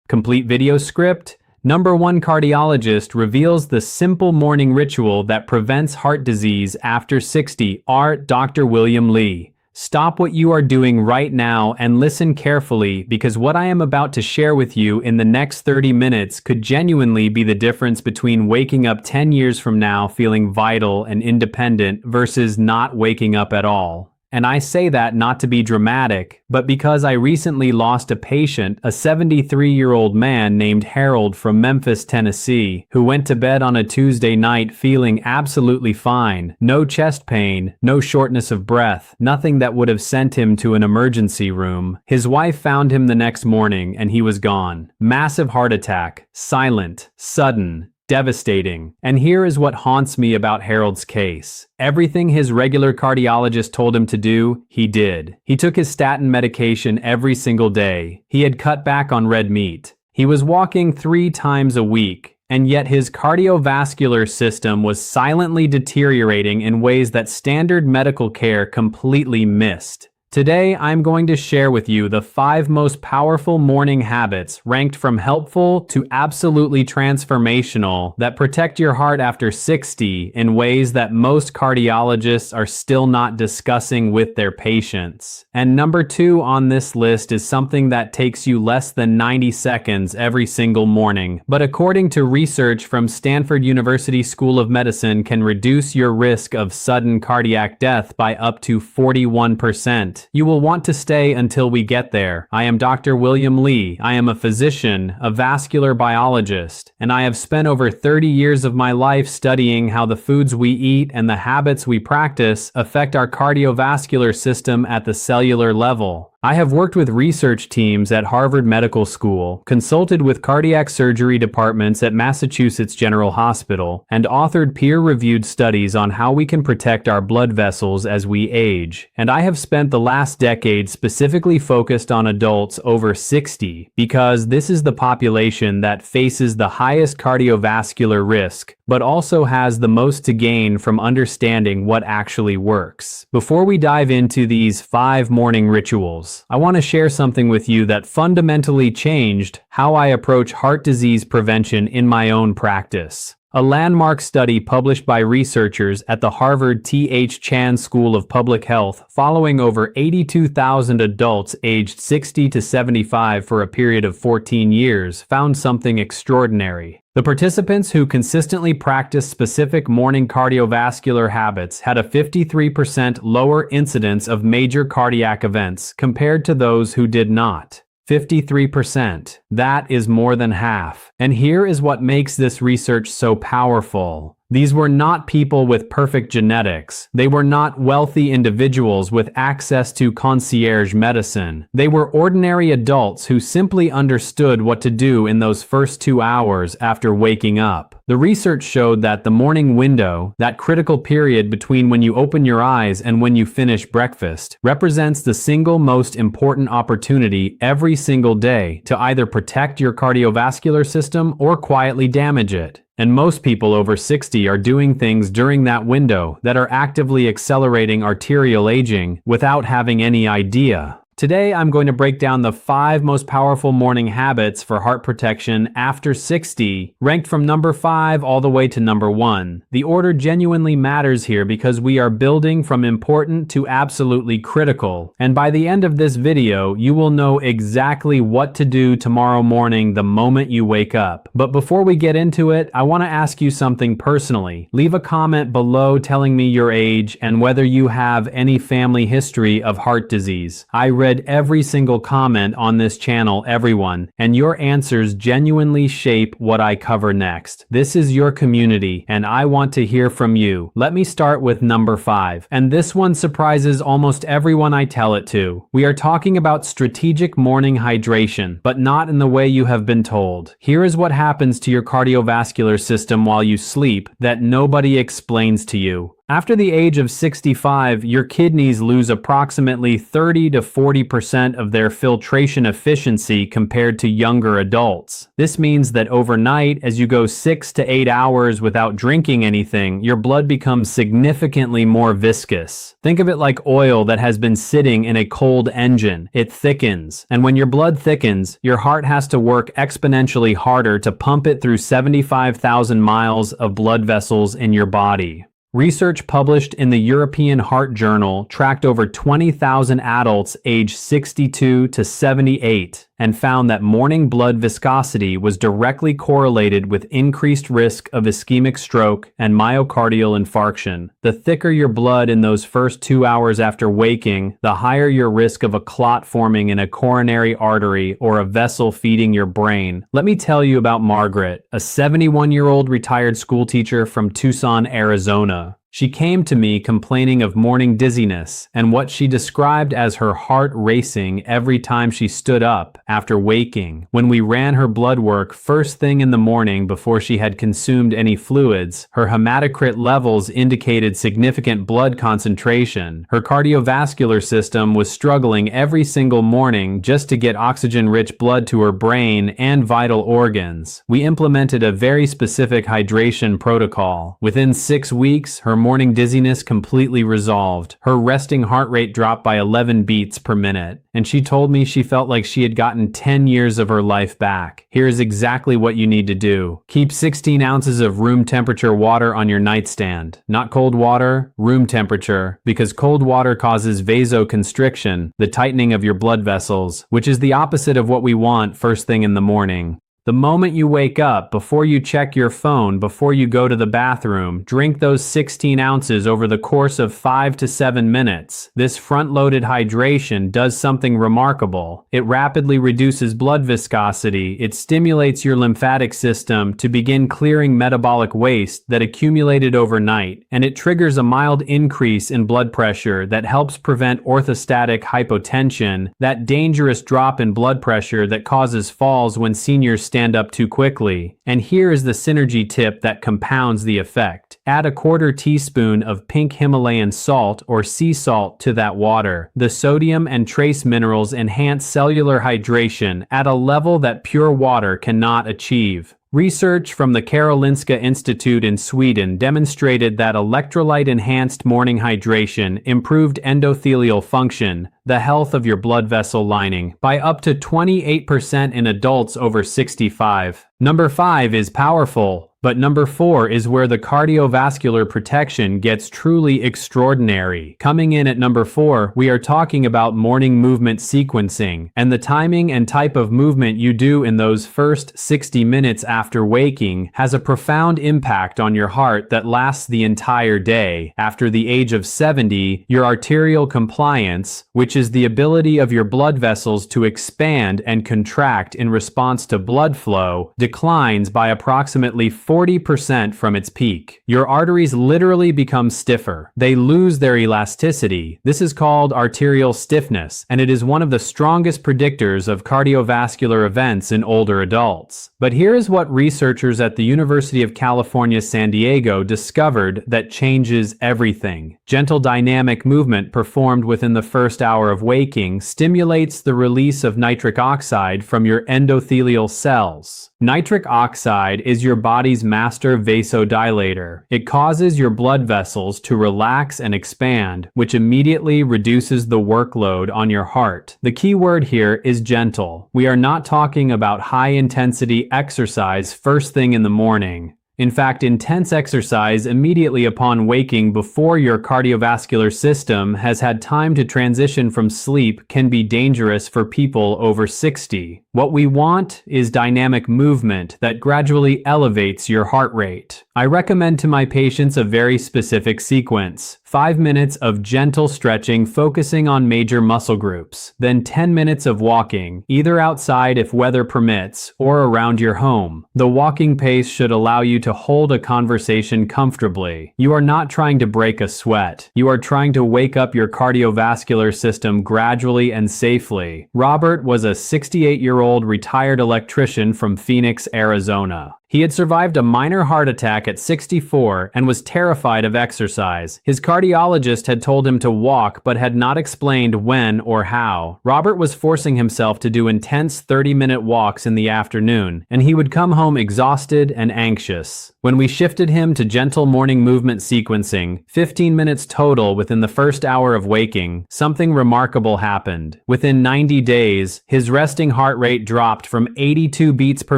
Complete video script. No.1 Cardiologist reveals the simple morning ritual that prevents heart disease after 60. Dr. William Lee. Stop what you are doing right now and listen carefully, because what I am about to share with you in the next 30 minutes could genuinely be the difference between waking up 10 years from now feeling vital and independent versus not waking up at all. And I say that not to be dramatic, but because I recently lost a patient, a 73-year-old man named Harold from Memphis, Tennessee, who went to bed on a Tuesday night feeling absolutely fine. No chest pain, no shortness of breath, nothing that would have sent him to an emergency room. His wife found him the next morning and he was gone. Massive heart attack, silent, sudden, devastating. And here is what haunts me about Harold's case. Everything his regular cardiologist told him to do, he did. He took his statin medication every single day. He had cut back on red meat. He was walking 3 times a week. And yet his cardiovascular system was silently deteriorating in ways that standard medical care completely missed. Today, I'm going to share with you the 5 most powerful morning habits, ranked from helpful to absolutely transformational, that protect your heart after 60 in ways that most cardiologists are still not discussing with their patients. And number 2 on this list is something that takes you less than 90 seconds every single morning, but according to research from Stanford University School of Medicine, can reduce your risk of sudden cardiac death by up to 41%. You will want to stay until we get there. I am Dr. William Lee. I am a physician, a vascular biologist, and I have spent over 30 years of my life studying how the foods we eat and the habits we practice affect our cardiovascular system at the cellular level. I have worked with research teams at Harvard Medical School, consulted with cardiac surgery departments at Massachusetts General Hospital, and authored peer-reviewed studies on how we can protect our blood vessels as we age. And I have spent the last decade specifically focused on adults over 60, because this is the population that faces the highest cardiovascular risk, but also has the most to gain from understanding what actually works. Before we dive into these 5 morning rituals, I want to share something with you that fundamentally changed how I approach heart disease prevention in my own practice. A landmark study published by researchers at the Harvard T.H. Chan School of Public Health, following over 82,000 adults aged 60 to 75 for a period of 14 years, found something extraordinary. The participants who consistently practiced specific morning cardiovascular habits had a 53% lower incidence of major cardiac events compared to those who did not. 53%. That is more than half. And here is what makes this research so powerful. These were not people with perfect genetics. They were not wealthy individuals with access to concierge medicine. They were ordinary adults who simply understood what to do in those first 2 hours after waking up. The research showed that the morning window, that critical period between when you open your eyes and when you finish breakfast, represents the single most important opportunity every single day to either protect your cardiovascular system or quietly damage it. And most people over 60 are doing things during that window that are actively accelerating arterial aging without having any idea. Today, I'm going to break down the 5 most powerful morning habits for heart protection after 60, ranked from number 5 all the way to number 1. The order genuinely matters here because we are building from important to absolutely critical. And by the end of this video, you will know exactly what to do tomorrow morning the moment you wake up. But before we get into it, I want to ask you something personally. Leave a comment below telling me your age and whether you have any family history of heart disease. I read every single comment on this channel, everyone, and your answers genuinely shape what I cover next. This is your community, and I want to hear from you. Let me start with number 5, and this one surprises almost everyone I tell it to. We are talking about strategic morning hydration, but not in the way you have been told. Here is what happens to your cardiovascular system while you sleep that nobody explains to you. After the age of 65, your kidneys lose approximately 30 to 40% of their filtration efficiency compared to younger adults. This means that overnight, as you go 6 to 8 hours without drinking anything, your blood becomes significantly more viscous. Think of it like oil that has been sitting in a cold engine. It thickens, and when your blood thickens, your heart has to work exponentially harder to pump it through 75,000 miles of blood vessels in your body. Research published in the European Heart Journal tracked over 20,000 adults aged 62 to 78 and found that morning blood viscosity was directly correlated with increased risk of ischemic stroke and myocardial infarction. The thicker your blood in those first 2 hours after waking, the higher your risk of a clot forming in a coronary artery or a vessel feeding your brain. Let me tell you about Margaret, a 71-year-old retired schoolteacher from Tucson, Arizona. She came to me complaining of morning dizziness and what she described as her heart racing every time she stood up after waking. When we ran her blood work first thing in the morning before she had consumed any fluids, her hematocrit levels indicated significant blood concentration. Her cardiovascular system was struggling every single morning just to get oxygen-rich blood to her brain and vital organs. We implemented a very specific hydration protocol. Within 6 weeks, her morning dizziness completely resolved. Her resting heart rate dropped by 11 beats per minute, and she told me she felt like she had gotten 10 years of her life back. Here's exactly what you need to do. Keep 16 ounces of room temperature water on your nightstand. Not cold water, room temperature, because cold water causes vasoconstriction, the tightening of your blood vessels, which is the opposite of what we want first thing in the morning. The moment you wake up, before you check your phone, before you go to the bathroom, drink those 16 ounces over the course of 5 to 7 minutes. This front-loaded hydration does something remarkable. It rapidly reduces blood viscosity, it stimulates your lymphatic system to begin clearing metabolic waste that accumulated overnight, and it triggers a mild increase in blood pressure that helps prevent orthostatic hypotension, that dangerous drop in blood pressure that causes falls when seniors stand up too quickly. And here is the synergy tip that compounds the effect. Add a 1/4 teaspoon of pink Himalayan salt or sea salt to that water. The sodium and trace minerals enhance cellular hydration at a level that pure water cannot achieve. Research from the Karolinska Institute in Sweden demonstrated that electrolyte-enhanced morning hydration improved endothelial function, the health of your blood vessel lining, by up to 28% in adults over 65. Number 5 is powerful, but number 4 is where the cardiovascular protection gets truly extraordinary. Coming in at number 4, we are talking about morning movement sequencing, and the timing and type of movement you do in those first 60 minutes after waking has a profound impact on your heart that lasts the entire day. After the age of 70, your arterial compliance, which is the ability of your blood vessels to expand and contract in response to blood flow, declines by approximately 40% from its peak. Your arteries literally become stiffer. They lose their elasticity. This is called arterial stiffness, and it is one of the strongest predictors of cardiovascular events in older adults. But here is what researchers at the University of California, San Diego discovered that changes everything. Gentle dynamic movement performed within the first hour of waking stimulates the release of nitric oxide from your endothelial cells. Nitric oxide is your body's master vasodilator. It causes your blood vessels to relax and expand, which immediately reduces the workload on your heart. The key word here is gentle. We are not talking about high-intensity exercise first thing in the morning. In fact, intense exercise immediately upon waking before your cardiovascular system has had time to transition from sleep can be dangerous for people over 60. What we want is dynamic movement that gradually elevates your heart rate. I recommend to my patients a very specific sequence. 5 minutes of gentle stretching focusing on major muscle groups, then 10 minutes of walking, either outside if weather permits, or around your home. The walking pace should allow you to hold a conversation comfortably. You are not trying to break a sweat. You are trying to wake up your cardiovascular system gradually and safely. Robert was a 68-year-old retired electrician from Phoenix, Arizona. He had survived a minor heart attack at 64 and was terrified of exercise. His cardiologist had told him to walk but had not explained when or how. Robert was forcing himself to do intense 30-minute walks in the afternoon, and he would come home exhausted and anxious. When we shifted him to gentle morning movement sequencing, 15 minutes total within the first hour of waking, something remarkable happened. Within 90 days, his resting heart rate dropped from 82 beats per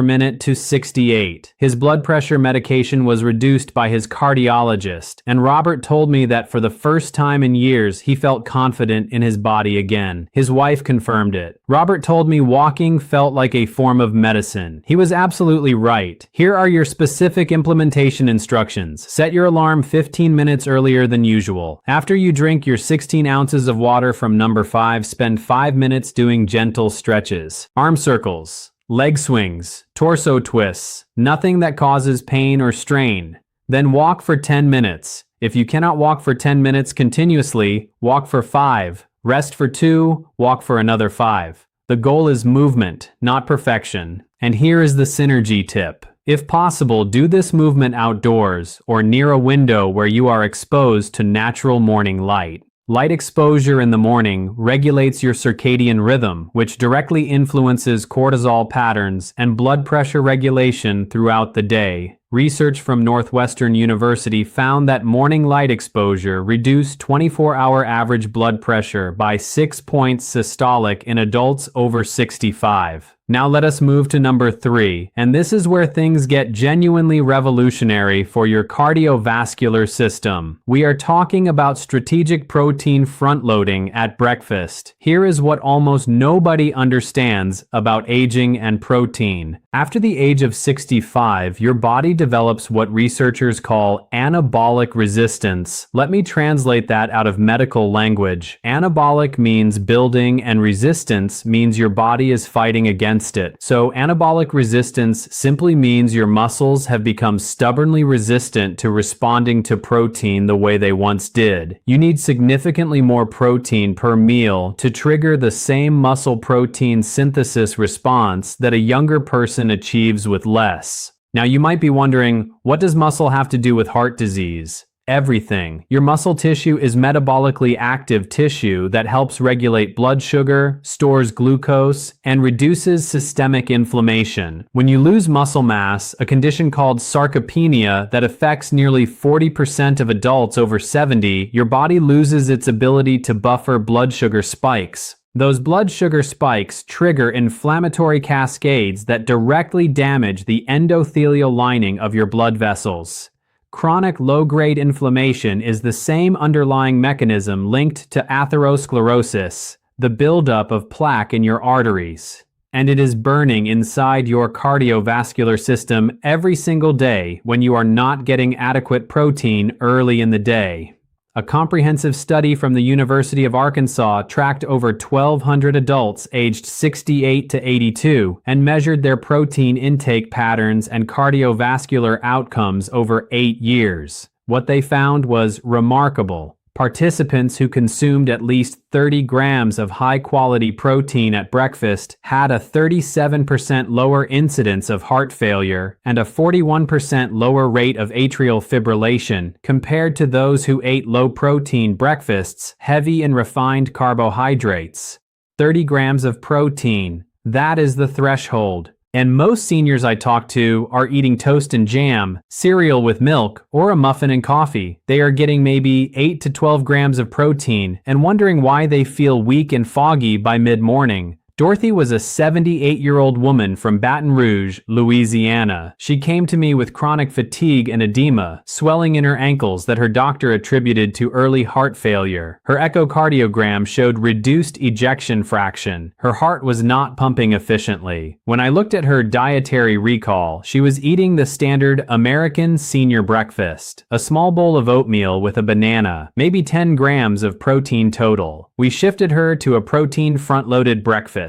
minute to 68. His blood pressure medication was reduced by his cardiologist, and Robert told me that for the first time in years, he felt confident in his body again. His wife confirmed it. Robert told me walking felt like a form of medicine. He was absolutely right. Here are your specific implementation instructions. Set your alarm 15 minutes earlier than usual. After you drink your 16 ounces of water from number 5, spend 5 minutes doing gentle stretches. Arm circles, leg swings, torso twists, nothing that causes pain or strain. Then walk for 10 minutes. If you cannot walk for 10 minutes continuously, walk for 5. Rest for 2, walk for another 5. The goal is movement, not perfection. And here is the synergy tip. If possible, do this movement outdoors or near a window where you are exposed to natural morning light. Light exposure in the morning regulates your circadian rhythm, which directly influences cortisol patterns and blood pressure regulation throughout the day. Research from Northwestern University found that morning light exposure reduced 24-hour average blood pressure by 6 points systolic in adults over 65. Now let us move to number 3, and this is where things get genuinely revolutionary for your cardiovascular system. We are talking about strategic protein front-loading at breakfast. Here is what almost nobody understands about aging and protein. After the age of 65, your body develops what researchers call anabolic resistance. Let me translate that out of medical language. Anabolic means building and resistance means your body is fighting against it. So anabolic resistance simply means your muscles have become stubbornly resistant to responding to protein the way they once did. You need significantly more protein per meal to trigger the same muscle protein synthesis response that a younger person achieves with less. Now you might be wondering, what does muscle have to do with heart disease? Everything. Your muscle tissue is metabolically active tissue that helps regulate blood sugar, stores glucose, and reduces systemic inflammation. When you lose muscle mass, a condition called sarcopenia that affects nearly 40% of adults over 70, your body loses its ability to buffer blood sugar spikes. Those blood sugar spikes trigger inflammatory cascades that directly damage the endothelial lining of your blood vessels. Chronic low-grade inflammation is the same underlying mechanism linked to atherosclerosis, the buildup of plaque in your arteries. And it is burning inside your cardiovascular system every single day when you are not getting adequate protein early in the day. A comprehensive study from the University of Arkansas tracked over 1,200 adults aged 68 to 82 and measured their protein intake patterns and cardiovascular outcomes over 8 years. What they found was remarkable. Participants who consumed at least 30 grams of high-quality protein at breakfast had a 37% lower incidence of heart failure and a 41% lower rate of atrial fibrillation compared to those who ate low-protein breakfasts heavy in refined carbohydrates. 30 grams of protein, that is the threshold. And most seniors I talk to are eating toast and jam, cereal with milk, or a muffin and coffee. They are getting maybe 8 to 12 grams of protein and wondering why they feel weak and foggy by mid-morning. Dorothy was a 78-year-old woman from Baton Rouge, Louisiana. She came to me with chronic fatigue and edema, swelling in her ankles that her doctor attributed to early heart failure. Her echocardiogram showed reduced ejection fraction. Her heart was not pumping efficiently. When I looked at her dietary recall, she was eating the standard American senior breakfast, a small bowl of oatmeal with a banana, maybe 10 grams of protein total. We shifted her to a protein front-loaded breakfast.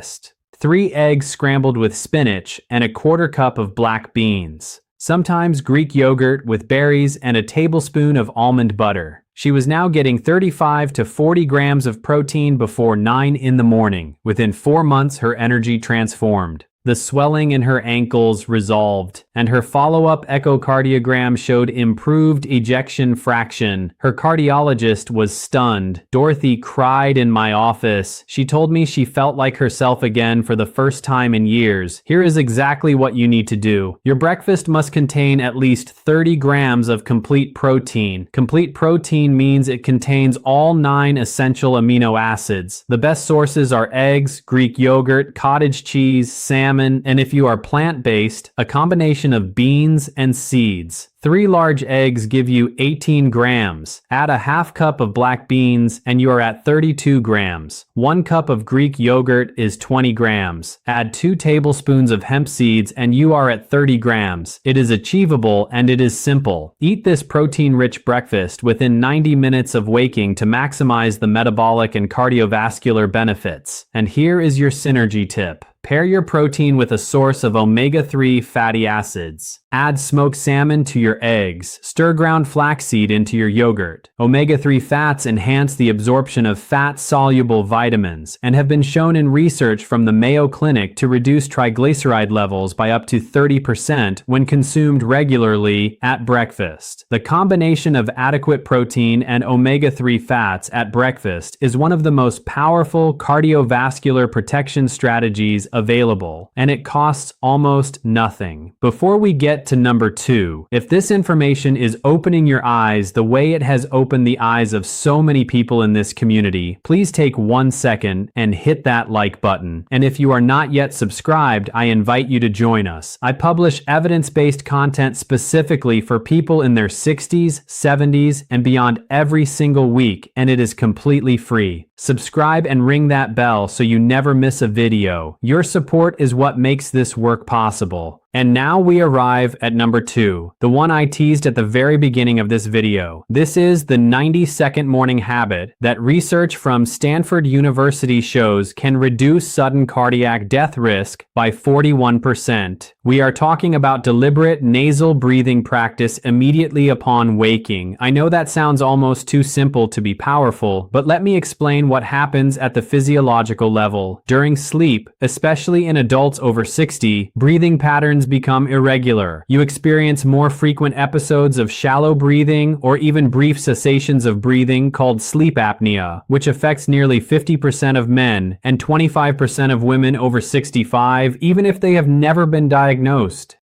3 eggs scrambled with spinach and a quarter cup of black beans. Sometimes Greek yogurt with berries and a tablespoon of almond butter. She was now getting 35 to 40 grams of protein before 9 in the morning. Within 4 months, her energy transformed. The swelling in her ankles resolved, and her follow-up echocardiogram showed improved ejection fraction. Her cardiologist was stunned. Dorothy cried in my office. She told me she felt like herself again for the first time in years. Here is exactly what you need to do. Your breakfast must contain at least 30 grams of complete protein. Complete protein means it contains all 9 essential amino acids. The best sources are eggs, Greek yogurt, cottage cheese, salmon, and if you are plant-based, a combination of beans and seeds. 3 large eggs give you 18 grams. Add a half cup of black beans and you are at 32 grams. 1 cup of Greek yogurt is 20 grams. Add 2 tablespoons of hemp seeds and you are at 30 grams. It is achievable and it is simple. Eat this protein-rich breakfast within 90 minutes of waking to maximize the metabolic and cardiovascular benefits. And here is your synergy tip. Pair your protein with a source of omega-3 fatty acids. Add smoked salmon to your eggs. Stir ground flaxseed into your yogurt. Omega-3 fats enhance the absorption of fat-soluble vitamins and have been shown in research from the Mayo Clinic to reduce triglyceride levels by up to 30% when consumed regularly at breakfast. The combination of adequate protein and omega-3 fats at breakfast is one of the most powerful cardiovascular protection strategies available, and it costs almost nothing. Before we get to number 2, if this information is opening your eyes the way it has opened the eyes of so many people in this community, please take 1 second and hit that like button. And if you are not yet subscribed, I invite you to join us. I publish evidence-based content specifically for people in their 60s, 70s, and beyond every single week, and it is completely free. Subscribe and ring that bell so you never miss a video. Your support is what makes this work possible. And now we arrive at number 2, the one I teased at the very beginning of this video. This is the 90-second morning habit that research from Stanford University shows can reduce sudden cardiac death risk by 41%. We are talking about deliberate nasal breathing practice immediately upon waking. I know that sounds almost too simple to be powerful, but let me explain what happens at the physiological level. During sleep, especially in adults over 60, breathing patterns become irregular. You experience more frequent episodes of shallow breathing or even brief cessations of breathing called sleep apnea, which affects nearly 50% of men and 25% of women over 65, even if they have never been diagnosed.